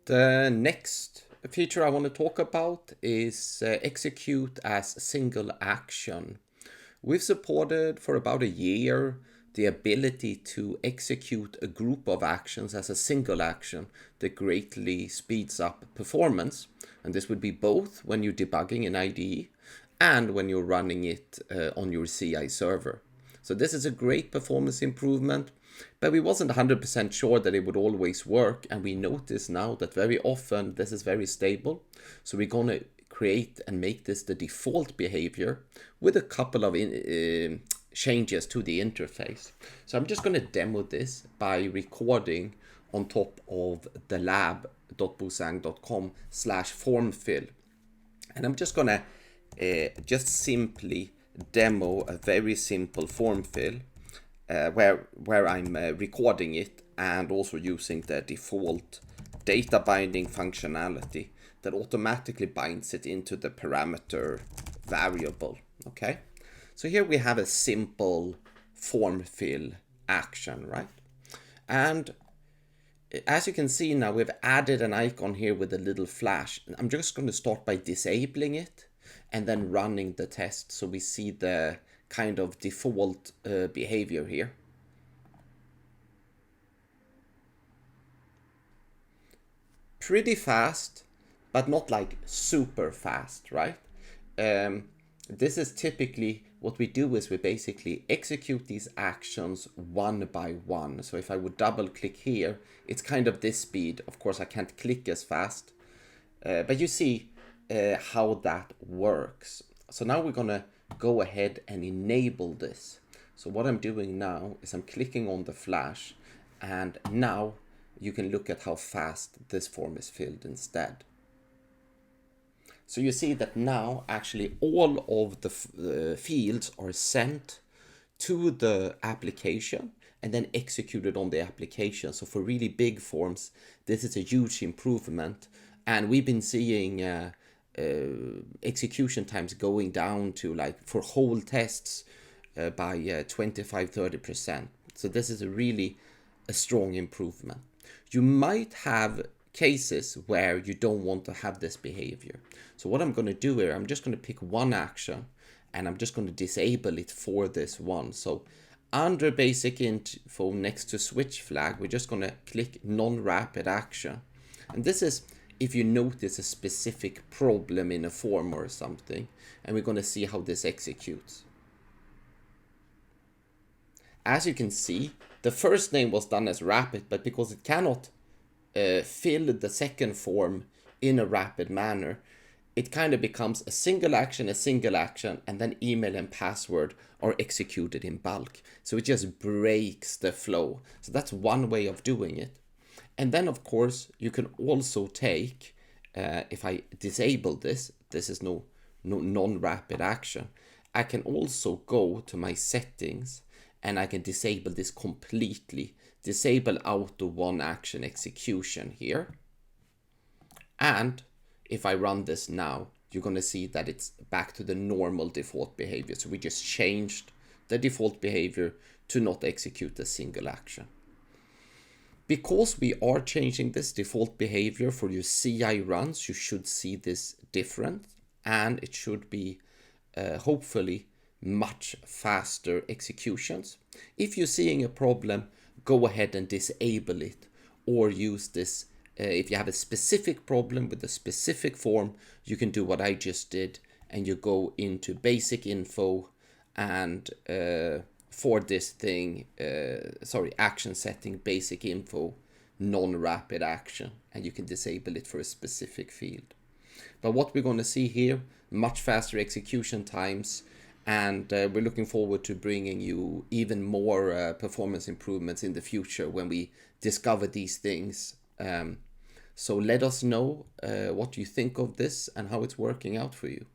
The next feature I want to talk about is execute as a single action. We've supported for about a year the ability to execute a group of actions as a single action that greatly speeds up performance. And this would be both when you're debugging in IDE and when you're running it on your CI server. So this is a great performance improvement, but we wasn't 100% sure that it would always work. And we notice now that very often this is very stable. So we're going to create and make this the default behavior with a couple of changes to the interface. So I'm just going to demo this by recording on top of the lab.boozang.com/formfill. And I'm just going to just simply demo a very simple form fill where I'm recording it and also using the default data binding functionality that automatically binds it into the parameter variable. Okay, so here we have a simple form fill action, right? And as you can see now, we've added an icon here with a little flash. I'm just going to start by disabling it and then running the test so we see the kind of default behavior here. Pretty fast, but not like super fast, right? This is typically what we do is we basically execute these actions one by one. So if I would double click here, it's kind of this speed. Of course, I can't click as fast, but you see how that works. So now we're gonna go ahead and enable this. So what I'm doing now is I'm clicking on the flash, and now you can look at how fast this form is filled instead. So you see that now actually all of the fields are sent to the application and then executed on the application. So for really big forms, this is a huge improvement. And we've been seeing execution times going down to, like, for whole tests by 25-30%. So this is a strong improvement. You might have cases where you don't want to have this behavior. So what I'm going to do here, I'm just going to pick one action and I'm just going to disable it for this one. So under basic info next to switch flag, we're just going to click non-rapid action. And this is if you notice a specific problem in a form or something, and we're going to see how this executes. As you can see, the first name was done as rapid, but because it cannot fill the second form in a rapid manner, it kind of becomes a single action, and then email and password are executed in bulk. So it just breaks the flow. So that's one way of doing it. And then, of course, you can also take, if I disable this is no non-rapid action. I can also go to my settings and I can disable this completely. Disable auto one action execution here. And if I run this now, you're going to see that it's back to the normal default behavior. So we just changed the default behavior to not execute a single action. Because we are changing this default behavior for your CI runs, you should see this different, and it should be hopefully much faster executions. If you're seeing a problem, go ahead and disable it, or use this. If you have a specific problem with a specific form, you can do what I just did, and you go into basic info and for this thing, action setting, basic info, non-rapid action, and you can disable it for a specific field. But what we're going to see here, much faster execution times, and we're looking forward to bringing you even more performance improvements in the future when we discover these things. So let us know what you think of this and how it's working out for you.